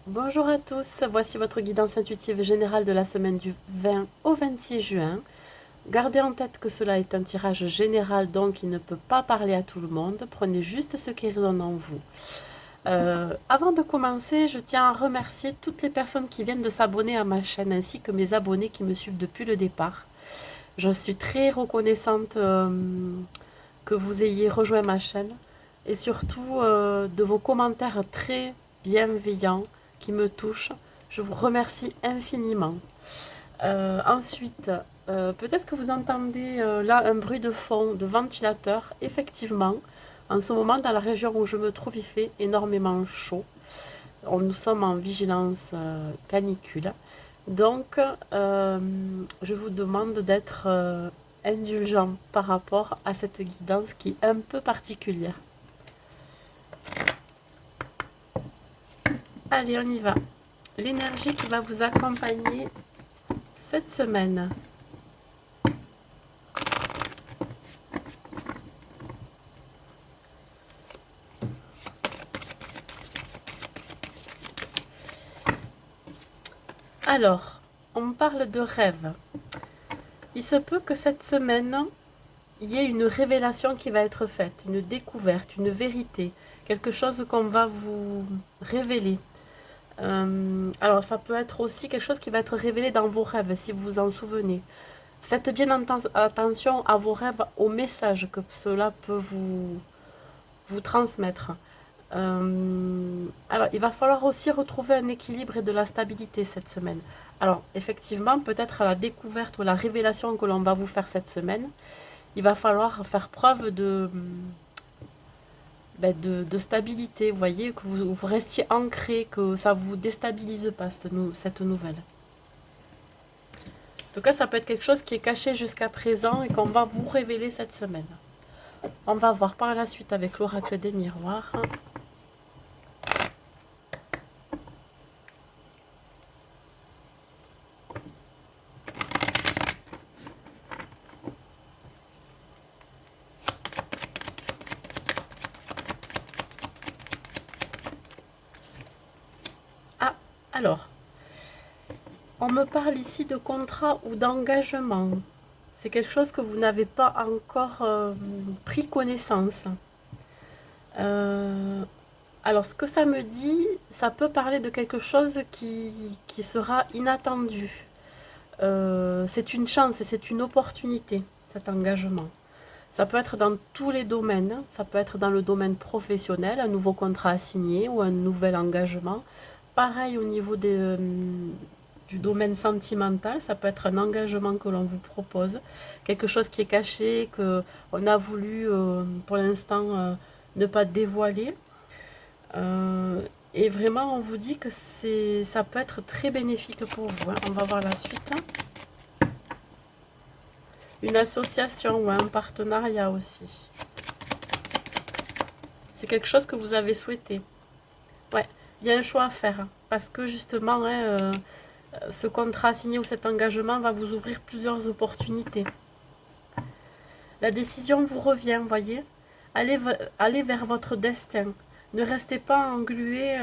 Bonjour à tous, voici votre guidance intuitive générale de la semaine du 20 au 26 juin. Gardez en tête que cela est un tirage général, donc il ne peut pas parler à tout le monde. Prenez juste ce qui résonne en vous. Avant de commencer, je tiens à remercier toutes les personnes qui viennent de s'abonner à ma chaîne, ainsi que mes abonnés qui me suivent depuis le départ. Je suis très reconnaissante que vous ayez rejoint ma chaîne et surtout de vos commentaires très bienveillants qui me touchent. Je vous remercie infiniment. Ensuite, peut-être que vous entendez là un bruit de fond de ventilateur. Effectivement, en ce moment, dans la région où je me trouve, il fait énormément chaud. Nous sommes en vigilance canicule. Donc, je vous demande d'être indulgent par rapport à cette guidance qui est un peu particulière. Allez, on y va. L'énergie qui va vous accompagner cette semaine. Alors, on parle de rêve. Il se peut que cette semaine, il y ait une révélation qui va être faite, une découverte, une vérité, quelque chose qu'on va vous révéler. Alors, ça peut être aussi quelque chose qui va être révélé dans vos rêves, si vous vous en souvenez. Faites bien attention à vos rêves, aux messages que cela peut vous transmettre. Alors, il va falloir aussi retrouver un équilibre et de la stabilité cette semaine. Alors, effectivement, peut-être à la découverte ou la révélation que l'on va vous faire cette semaine, il va falloir faire preuve de stabilité, vous voyez, que vous restiez ancré, que ça ne vous déstabilise pas, cette nouvelle. En tout cas, ça peut être quelque chose qui est caché jusqu'à présent et qu'on va vous révéler cette semaine. On va voir par la suite avec l'oracle des miroirs. Ah, alors, on me parle ici de contrat ou d'engagement. C'est quelque chose que vous n'avez pas encore pris connaissance. Euh, alors, ce que ça me dit, ça peut parler de quelque chose qui sera inattendu. C'est une chance et c'est une opportunité, cet engagement. Ça peut être dans tous les domaines. Ça peut être dans le domaine professionnel, un nouveau contrat à signer ou un nouvel engagement. Pareil au niveau du domaine sentimental, ça peut être un engagement que l'on vous propose, quelque chose qui est caché, que on a voulu pour l'instant ne pas dévoiler. Euh, et vraiment, on vous dit que ça peut être très bénéfique pour vous, hein. On va voir la suite, hein. Une association ou un partenariat aussi. C'est quelque chose que vous avez souhaité. Ouais, il y a un choix à faire, hein, parce que justement, hein, ce contrat signé ou cet engagement va vous ouvrir plusieurs opportunités. La décision vous revient, voyez. Allez vers votre destin. Ne restez pas englué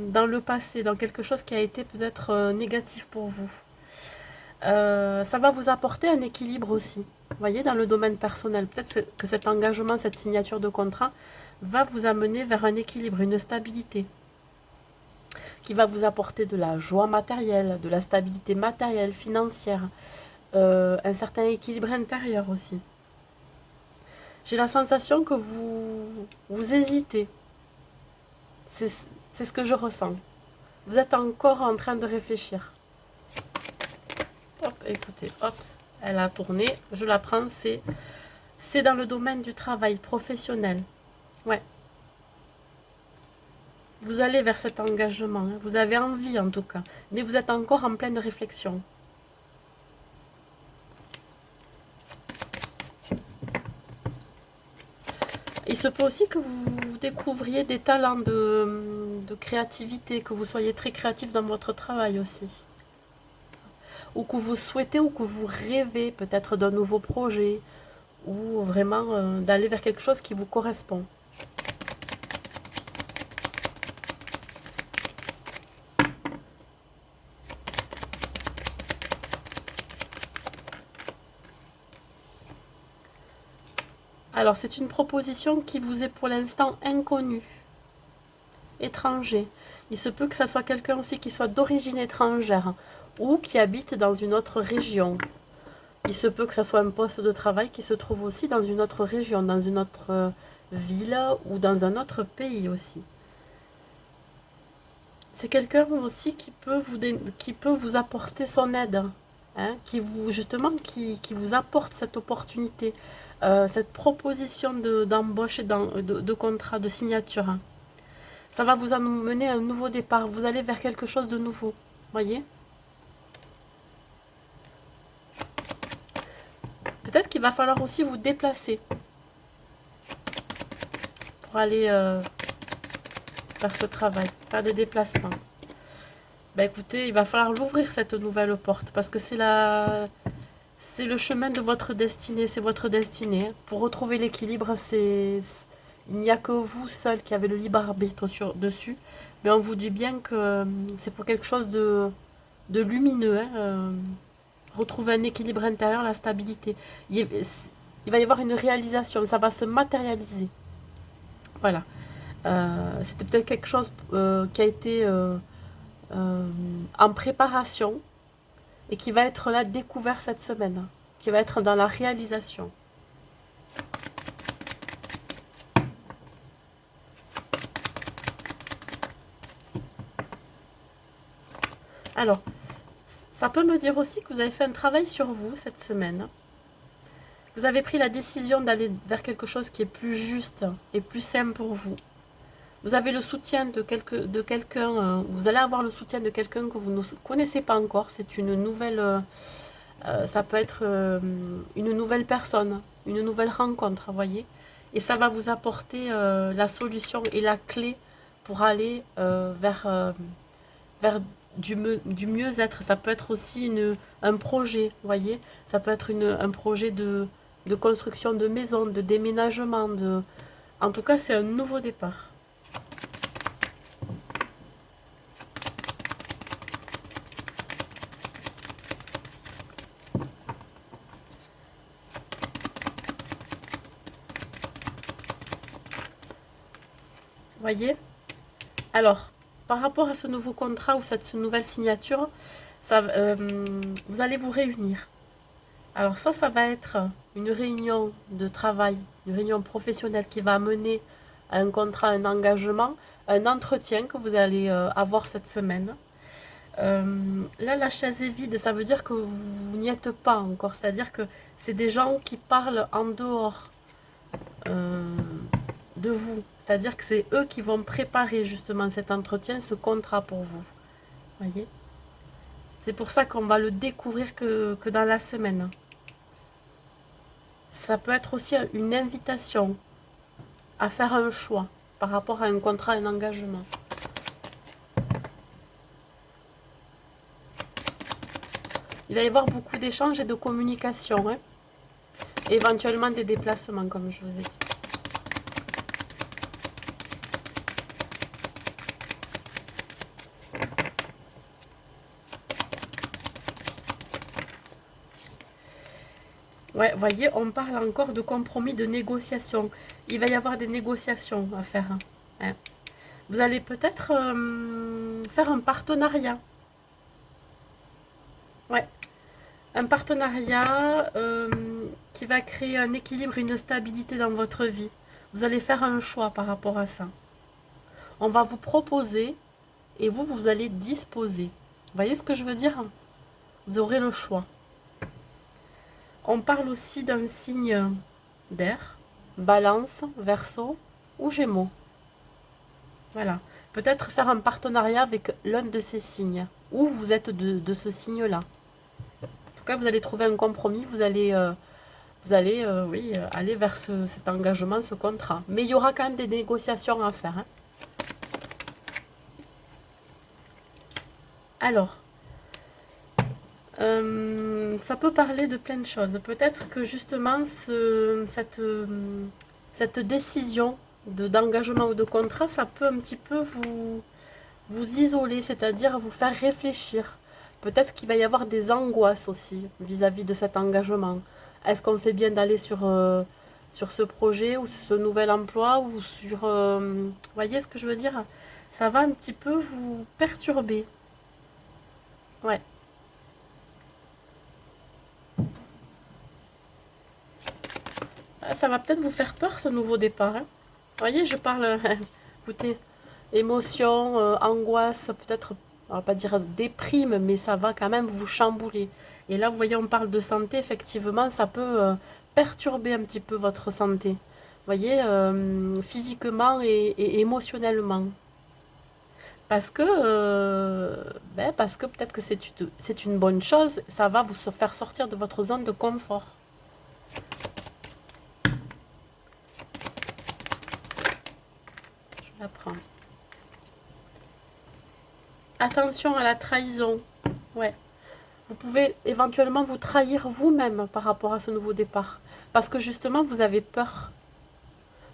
dans le passé, dans quelque chose qui a été peut-être négatif pour vous. Ça va vous apporter un équilibre aussi. Vous voyez, dans le domaine personnel, peut-être que cet engagement, cette signature de contrat va vous amener vers un équilibre, une stabilité qui va vous apporter de la joie matérielle, de la stabilité matérielle, financière, un certain équilibre intérieur aussi. J'ai la sensation que vous hésitez. C'est ce que je ressens. Vous êtes encore en train de réfléchir. Hop, écoutez, hop, elle a tourné. Je la prends, c'est dans le domaine du travail professionnel. Ouais. Vous allez vers cet engagement, hein. Vous avez envie en tout cas, mais vous êtes encore en pleine réflexion. Il se peut aussi que vous découvriez des talents de créativité, que vous soyez très créatif dans votre travail aussi. Ou que vous souhaitez ou que vous rêvez peut-être d'un nouveau projet, ou vraiment d'aller vers quelque chose qui vous correspond. Alors, c'est une proposition qui vous est pour l'instant inconnue, étranger. Il se peut que ça soit quelqu'un aussi qui soit d'origine étrangère ou qui habite dans une autre région. Il se peut que ça soit un poste de travail qui se trouve aussi dans une autre région, dans une autre ville ou dans un autre pays aussi. C'est quelqu'un aussi qui peut vous apporter son aide, hein, qui vous apporte cette opportunité, cette proposition d'embauche et de contrat, de signature, hein. Ça va vous amener à un nouveau départ. Vous allez vers quelque chose de nouveau. Voyez? Peut-être qu'il va falloir aussi vous déplacer pour aller faire ce travail, faire des déplacements. Ben écoutez, il va falloir l'ouvrir cette nouvelle porte parce que c'est le chemin de votre destinée, c'est votre destinée. Pour retrouver l'équilibre, il n'y a que vous seul qui avez le libre arbitre dessus. Mais on vous dit bien que c'est pour quelque chose de lumineux, hein, retrouver un équilibre intérieur, la stabilité. Il va y avoir une réalisation, ça va se matérialiser. Voilà. C'était peut-être quelque chose qui a été en préparation et qui va être là découvert cette semaine, qui va être dans la réalisation. Alors, ça peut me dire aussi que vous avez fait un travail sur vous cette semaine. Vous avez pris la décision d'aller vers quelque chose qui est plus juste et plus simple pour vous. Vous avez le soutien de quelqu'un, vous allez avoir le soutien de quelqu'un que vous ne connaissez pas encore. C'est une nouvelle, ça peut être une nouvelle personne, une nouvelle rencontre, vous voyez. Et ça va vous apporter la solution et la clé pour aller vers du mieux-être. Ça peut être aussi un projet, vous voyez. Ça peut être un projet de construction de maison, de déménagement. En tout cas, c'est un nouveau départ. Voyez? Alors, par rapport à ce nouveau contrat ou cette nouvelle signature, vous allez vous réunir. Alors ça va être une réunion de travail, une réunion professionnelle qui va mener à un contrat, un engagement, un entretien que vous allez avoir cette semaine. Là, la chaise est vide, ça veut dire que vous n'y êtes pas encore. C'est-à-dire que c'est des gens qui parlent en dehors de vous. C'est-à-dire que c'est eux qui vont préparer justement cet entretien, ce contrat pour vous. Voyez? C'est pour ça qu'on va le découvrir que dans la semaine. Ça peut être aussi une invitation à faire un choix par rapport à un contrat, un engagement. Il va y avoir beaucoup d'échanges et de communication, hein, et éventuellement des déplacements, comme je vous ai dit. Ouais, voyez, on parle encore de compromis, de négociation. Il va y avoir des négociations à faire, hein. Vous allez peut-être faire un partenariat. Ouais, un partenariat qui va créer un équilibre, une stabilité dans votre vie. Vous allez faire un choix par rapport à ça. On va vous proposer et vous allez disposer. Vous voyez ce que je veux dire? Vous aurez le choix. On parle aussi d'un signe d'air, Balance, Verseau ou Gémeaux. Voilà. Peut-être faire un partenariat avec l'un de ces signes. Ou vous êtes de ce signe-là. En tout cas, vous allez trouver un compromis. Vous allez aller vers cet engagement, ce contrat. Mais il y aura quand même des négociations à faire, hein. Alors, ça peut parler de plein de choses. Peut-être que justement, cette décision d'engagement ou de contrat, ça peut un petit peu vous isoler, c'est-à-dire vous faire réfléchir. Peut-être qu'il va y avoir des angoisses aussi vis-à-vis de cet engagement. Est-ce qu'on fait bien d'aller sur sur ce projet ou sur ce nouvel emploi ou sur... voyez ce que je veux dire? Ça va un petit peu vous perturber. Ouais. Ça va peut-être vous faire peur ce nouveau départ, hein. Vous voyez, je parle, écoutez, émotion, angoisse, peut-être, on va pas dire déprime, mais ça va quand même vous chambouler. Et là, vous voyez, on parle de santé, effectivement, ça peut perturber un petit peu votre santé. Vous voyez, physiquement et émotionnellement. Parce que, parce que peut-être que c'est une bonne chose, ça va vous faire sortir de votre zone de confort. Je la prends. Attention à la trahison. Ouais. Vous pouvez éventuellement vous trahir vous-même par rapport à ce nouveau départ. Parce que justement, vous avez peur.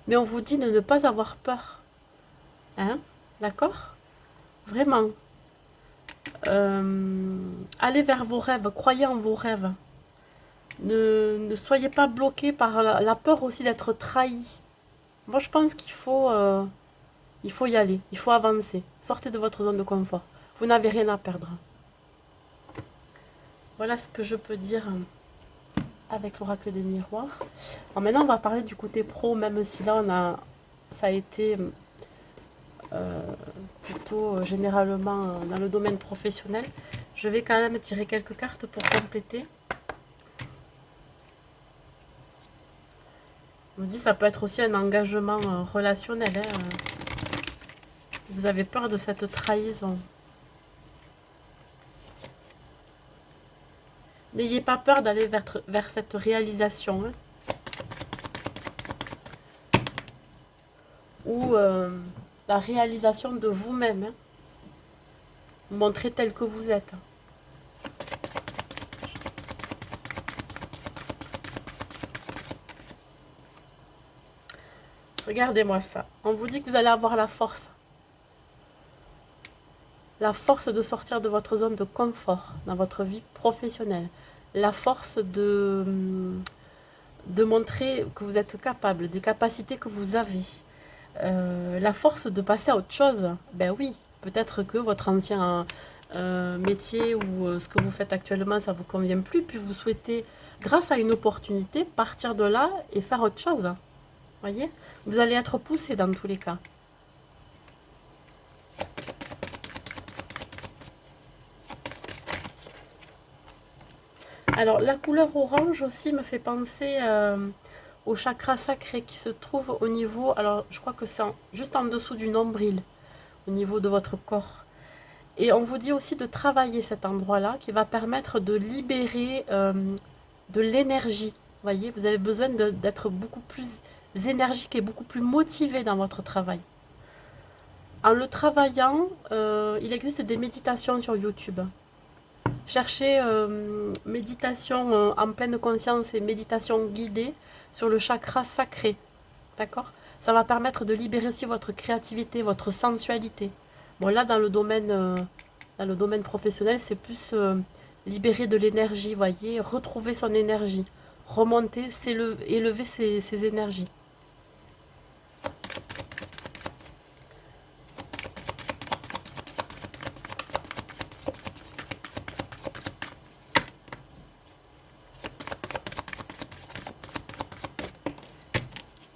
Mais on vous dit de ne pas avoir peur. Hein? D'accord? Vraiment. Allez vers vos rêves. Croyez en vos rêves. Ne soyez pas bloqué par la peur aussi d'être trahi. Moi, je pense il faut y aller. Il faut avancer. Sortez de votre zone de confort. Vous n'avez rien à perdre. Voilà ce que je peux dire avec l'oracle des miroirs. Alors maintenant, on va parler du côté pro, même si là, ça a été plutôt généralement dans le domaine professionnel. Je vais quand même tirer quelques cartes pour compléter. On me dit que ça peut être aussi un engagement relationnel. Hein. Vous avez peur de cette trahison. N'ayez pas peur d'aller vers cette réalisation. Hein. Ou la réalisation de vous-même. Hein. Montrer tel que vous êtes. Regardez-moi ça. On vous dit que vous allez avoir la force. La force de sortir de votre zone de confort dans votre vie professionnelle. La force de montrer que vous êtes capable, des capacités que vous avez. La force de passer à autre chose. Ben oui, peut-être que votre ancien métier ou ce que vous faites actuellement, ça ne vous convient plus, puis vous souhaitez, grâce à une opportunité, partir de là et faire autre chose. Voyez, vous allez être poussé dans tous les cas. Alors, la couleur orange aussi me fait penser au chakra sacré qui se trouve au niveau, alors je crois que c'est juste en dessous du nombril, au niveau de votre corps. Et on vous dit aussi de travailler cet endroit-là qui va permettre de libérer de l'énergie. Voyez, vous avez besoin d'être beaucoup plus énergique et beaucoup plus motivé dans votre travail. En le travaillant, il existe des méditations sur YouTube. Cherchez méditation en pleine conscience et méditation guidée sur le chakra sacré. D'accord? Ça va permettre de libérer aussi votre créativité, votre sensualité. Bon, là, dans le domaine professionnel, c'est plus libérer de l'énergie, voyez, retrouver son énergie, remonter, élever ses énergies.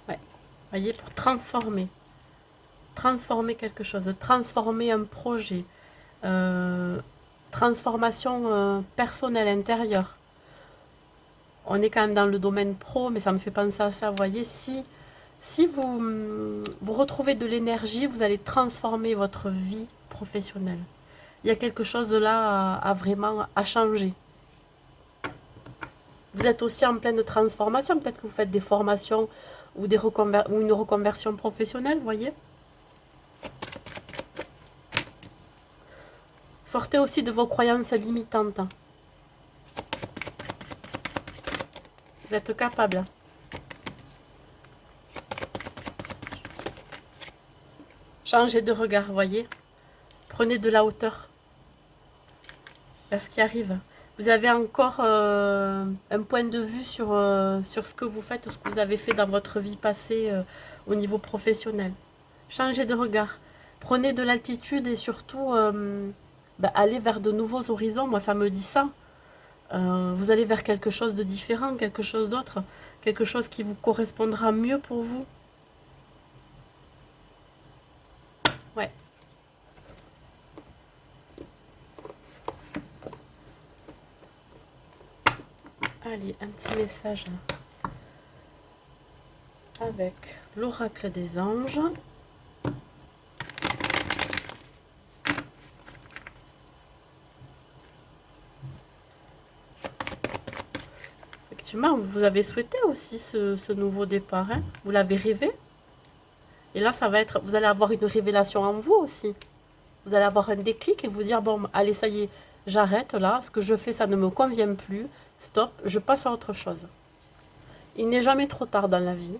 Ouais, voyez, pour transformer quelque chose, transformer un projet, transformation personnelle, intérieure. On est quand même dans le domaine pro, mais ça me fait penser à ça, vous voyez, si vous retrouvez de l'énergie, vous allez transformer votre vie professionnelle. Il y a quelque chose là à vraiment à changer. Vous êtes aussi en pleine transformation, peut-être que vous faites des formations ou une reconversion professionnelle, vous voyez. Sortez aussi de vos croyances limitantes. Vous êtes capable. Changez de regard, voyez. Prenez de la hauteur vers ce qui arrive. Vous avez encore un point de vue sur ce que vous faites, ce que vous avez fait dans votre vie passée au niveau professionnel. Changez de regard. Prenez de l'altitude et surtout allez vers de nouveaux horizons. Moi, ça me dit ça. Vous allez vers quelque chose de différent, quelque chose d'autre, quelque chose qui vous correspondra mieux pour vous. Ouais. Allez, un petit message avec l'oracle des anges. Effectivement, vous avez souhaité aussi ce nouveau départ, hein. Vous l'avez rêvé. Et là, ça va être, vous allez avoir une révélation en vous aussi. Vous allez avoir un déclic et vous dire, bon, allez, ça y est, j'arrête là, ce que je fais, ça ne me convient plus. Stop, je passe à autre chose. Il n'est jamais trop tard dans la vie.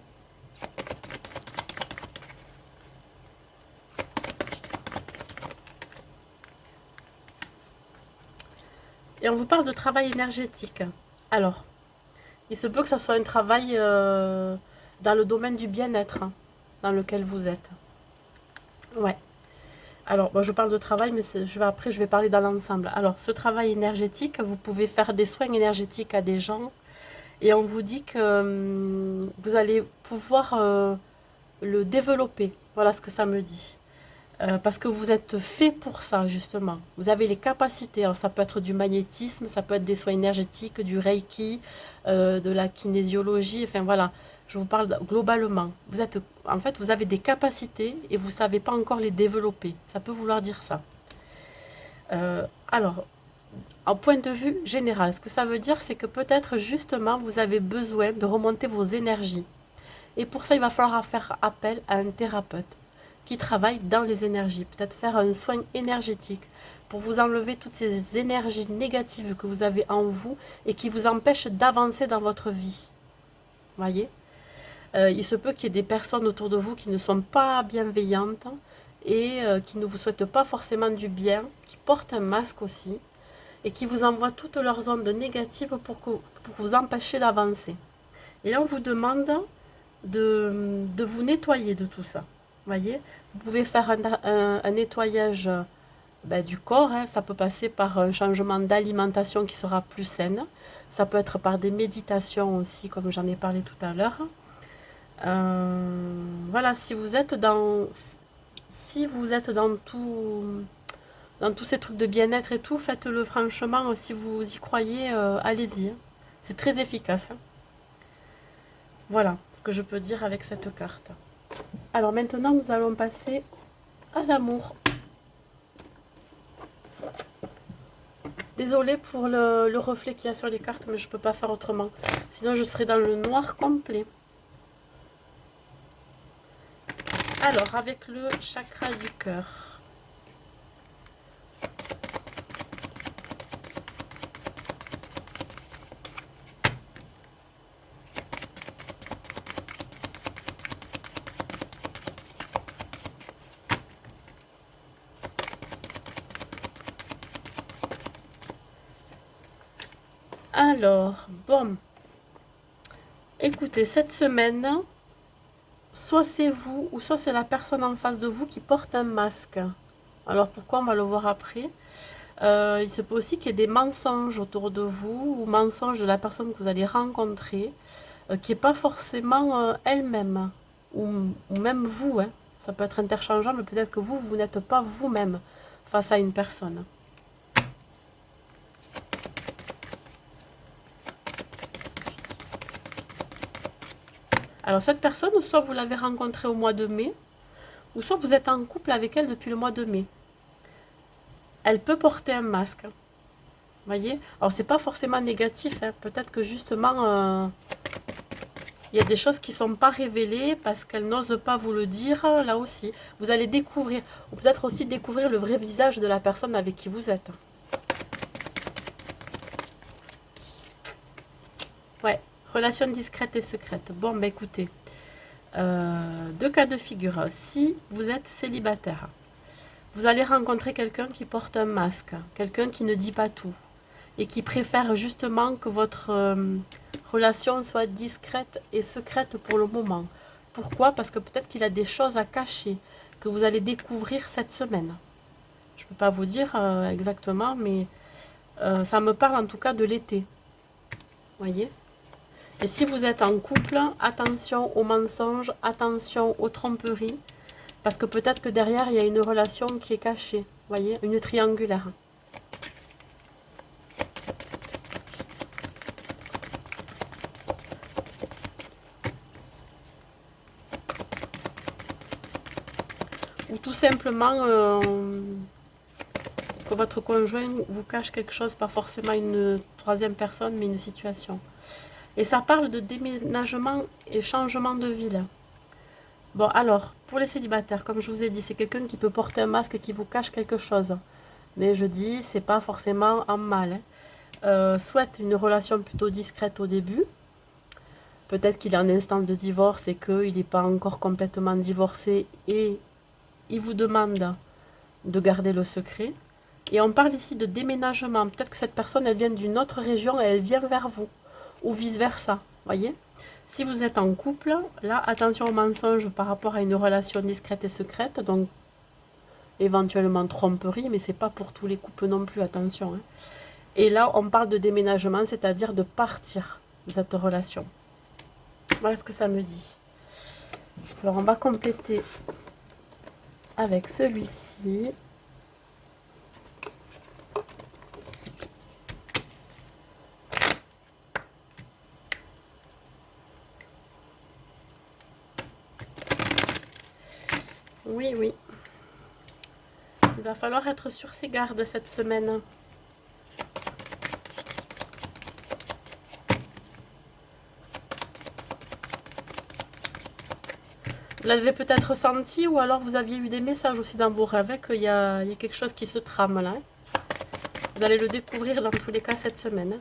Et on vous parle de travail énergétique. Alors, il se peut que ça soit un travail dans le domaine du bien-être dans lequel vous êtes. Ouais. Alors, moi, je parle de travail, mais après, je vais parler dans l'ensemble. Alors, ce travail énergétique, vous pouvez faire des soins énergétiques à des gens. Et on vous dit que vous allez pouvoir le développer. Voilà ce que ça me dit. Parce que vous êtes fait pour ça, justement. Vous avez les capacités. Alors, ça peut être du magnétisme, ça peut être des soins énergétiques, du reiki, de la kinésiologie. Enfin, voilà. Je vous parle globalement. En fait, vous avez des capacités et vous ne savez pas encore les développer. Ça peut vouloir dire ça. Alors, en point de vue général, ce que ça veut dire, c'est que peut-être justement, vous avez besoin de remonter vos énergies. Et pour ça, il va falloir faire appel à un thérapeute qui travaille dans les énergies. Peut-être faire un soin énergétique pour vous enlever toutes ces énergies négatives que vous avez en vous et qui vous empêchent d'avancer dans votre vie. Voyez ? Il se peut qu'il y ait des personnes autour de vous qui ne sont pas bienveillantes et qui ne vous souhaitent pas forcément du bien, qui portent un masque aussi et qui vous envoient toutes leurs ondes négatives pour vous empêcher d'avancer. Et là, on vous demande de vous nettoyer de tout ça. Voyez, vous pouvez faire un nettoyage du corps, hein. Ça peut passer par un changement d'alimentation qui sera plus saine. Ça peut être par des méditations aussi, comme j'en ai parlé tout à l'heure. Voilà, si vous êtes dans tous ces trucs de bien-être et tout, faites-le franchement. Si vous y croyez, allez-y. C'est très efficace. Voilà ce que je peux dire avec cette carte. Alors maintenant, nous allons passer à l'amour. Désolée pour le reflet qu'il y a sur les cartes, mais je ne peux pas faire autrement. Sinon, je serai dans le noir complet. Alors, avec le chakra du cœur. Alors, bon. Écoutez, cette semaine, soit c'est vous ou soit c'est la personne en face de vous qui porte un masque. Alors pourquoi, on va le voir après. Il se peut aussi qu'il y ait des mensonges autour de vous ou mensonges de la personne que vous allez rencontrer qui n'est pas forcément elle-même ou même vous. Hein. Ça peut être interchangeable, peut-être que vous n'êtes pas vous-même face à une personne. Alors cette personne, soit vous l'avez rencontrée au mois de mai, ou soit vous êtes en couple avec elle depuis le mois de mai. Elle peut porter un masque. Voyez? Alors c'est pas forcément négatif, hein. Peut-être que justement il y a des choses qui ne sont pas révélées parce qu'elle n'ose pas vous le dire. Là aussi, vous allez découvrir, ou peut-être aussi découvrir le vrai visage de la personne avec qui vous êtes. Ouais, relation discrète et secrète. Bon, bah écoutez, deux cas de figure. Si vous êtes célibataire, vous allez rencontrer quelqu'un qui porte un masque, quelqu'un qui ne dit pas tout, et qui préfère justement que votre relation soit discrète et secrète pour le moment. Pourquoi? Parce que peut-être qu'il a des choses à cacher que vous allez découvrir cette semaine. Je ne peux pas vous dire exactement, mais ça me parle en tout cas de l'été. Voyez? Et si vous êtes en couple, attention aux mensonges, attention aux tromperies, parce que peut-être que derrière, il y a une relation qui est cachée. Voyez? Une triangulaire. Ou tout simplement que votre conjoint vous cache quelque chose, pas forcément une troisième personne, mais une situation. Et ça parle de déménagement et changement de ville. Bon, alors, pour les célibataires, comme je vous ai dit, c'est quelqu'un qui peut porter un masque qui vous cache quelque chose. Mais je dis, c'est pas forcément en mal. Souhaite une relation plutôt discrète au début. Peut-être qu'il est en instance de divorce et qu'il n'est pas encore complètement divorcé et il vous demande de garder le secret. Et on parle ici de déménagement. Peut-être que cette personne, elle vient d'une autre région et elle vient vers vous. Ou vice-versa, voyez? Si vous êtes en couple, là, attention aux mensonges par rapport à une relation discrète et secrète. Donc, éventuellement tromperie, mais c'est pas pour tous les couples non plus, attention. Hein. Et là, on parle de déménagement, c'est-à-dire de partir de cette relation. Voilà ce que ça me dit. Alors, on va compléter avec celui-ci. Oui, oui. Il va falloir être sur ses gardes cette semaine. Vous l'avez peut-être senti ou alors vous aviez eu des messages aussi dans vos rêves qu'il y a quelque chose qui se trame là. Vous allez le découvrir dans tous les cas cette semaine.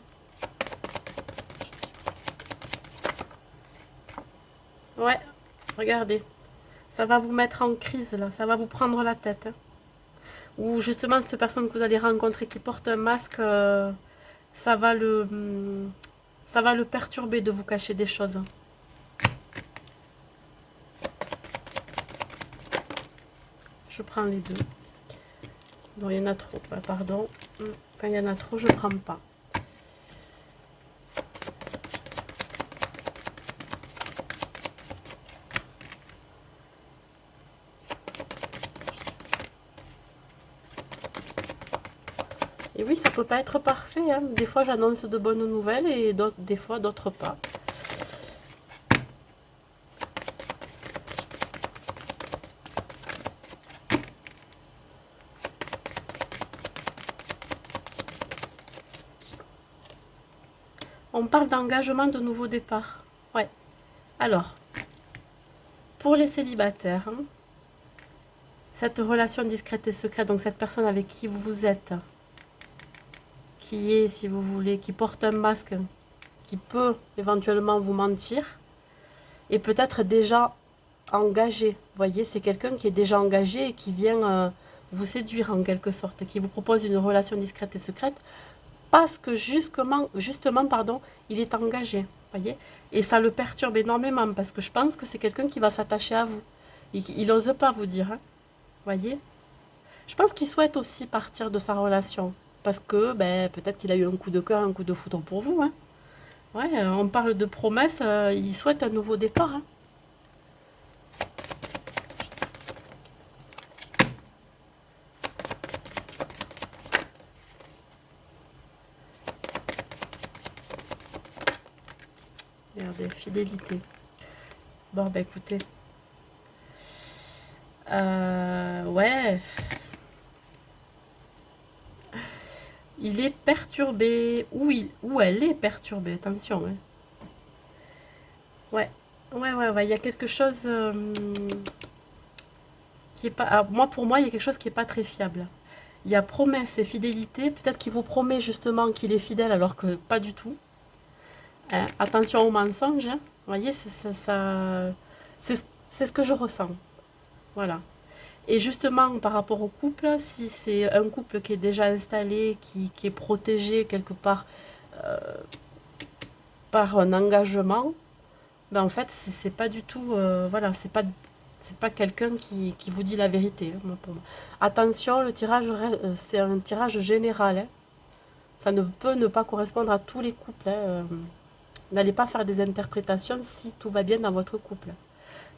Ouais, regardez. Ça va vous mettre en crise là, ça va vous prendre la tête. Ou justement cette personne que vous allez rencontrer qui porte un masque, ça va le perturber de vous cacher des choses. Je prends les deux. Non, il y en a trop. Pardon. Quand il y en a trop, je ne prends pas. Et oui, ça peut pas être parfait. Hein. Des fois, j'annonce de bonnes nouvelles et des fois, d'autres pas. On parle d'engagement de nouveau départ. Ouais. Alors, pour les célibataires, hein, cette relation discrète et secrète, donc cette personne avec qui vous êtes, qui est, si vous voulez, qui porte un masque, qui peut éventuellement vous mentir, et peut-être déjà engagé. Vous voyez, c'est quelqu'un qui est déjà engagé et qui vient vous séduire en quelque sorte, qui vous propose une relation discrète et secrète, parce que justement, il est engagé, voyez, et ça le perturbe énormément, parce que je pense que c'est quelqu'un qui va s'attacher à vous. Il n'ose pas vous dire, hein, voyez. Je pense qu'il souhaite aussi partir de sa relation, parce que peut-être qu'il a eu un coup de cœur, un coup de foudre pour vous. Hein. Ouais, on parle de promesses, il souhaite un nouveau départ. Hein. Regardez, fidélité. Bon, écoutez. Ouais. Il est perturbé. Ou elle est perturbée, attention. Hein. Ouais. Ouais. Il y a quelque chose qui est pas. Alors, pour moi, il y a quelque chose qui est pas très fiable. Il y a promesse et fidélité. Peut-être qu'il vous promet justement qu'il est fidèle alors que pas du tout. Hein, attention aux mensonges. Hein. Vous voyez, c'est ce que je ressens. Voilà. Et justement, par rapport au couple, si c'est un couple qui est déjà installé, qui est protégé quelque part par un engagement, ben en fait, c'est pas du tout, voilà, c'est pas quelqu'un qui vous dit la vérité, hein, moi, pour moi. Attention, le tirage, c'est un tirage général, hein. Ça ne peut ne pas correspondre à tous les couples, hein. N'allez pas faire des interprétations si tout va bien dans votre couple.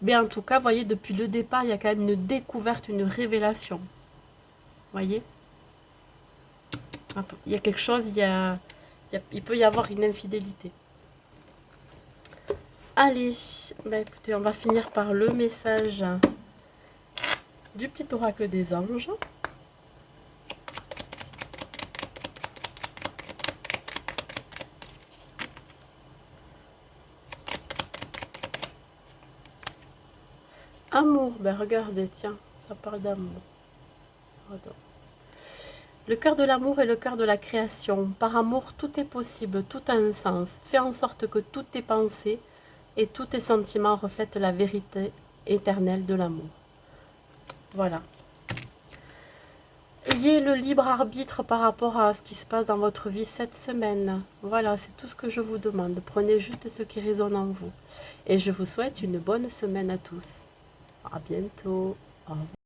Mais en tout cas, voyez, depuis le départ, il y a quand même une découverte, une révélation. Voyez, il y a quelque chose, il peut y avoir une infidélité. Allez, bah écoutez, on va finir par le message du petit oracle des anges. Amour, ben regardez, tiens, ça parle d'amour. Pardon. Le cœur de l'amour est le cœur de la création. Par amour, tout est possible, tout a un sens. Fais en sorte que toutes tes pensées et tous tes sentiments reflètent la vérité éternelle de l'amour. Voilà. Ayez le libre arbitre par rapport à ce qui se passe dans votre vie cette semaine. Voilà, c'est tout ce que je vous demande. Prenez juste ce qui résonne en vous. Et je vous souhaite une bonne semaine à tous. À bientôt. Au revoir.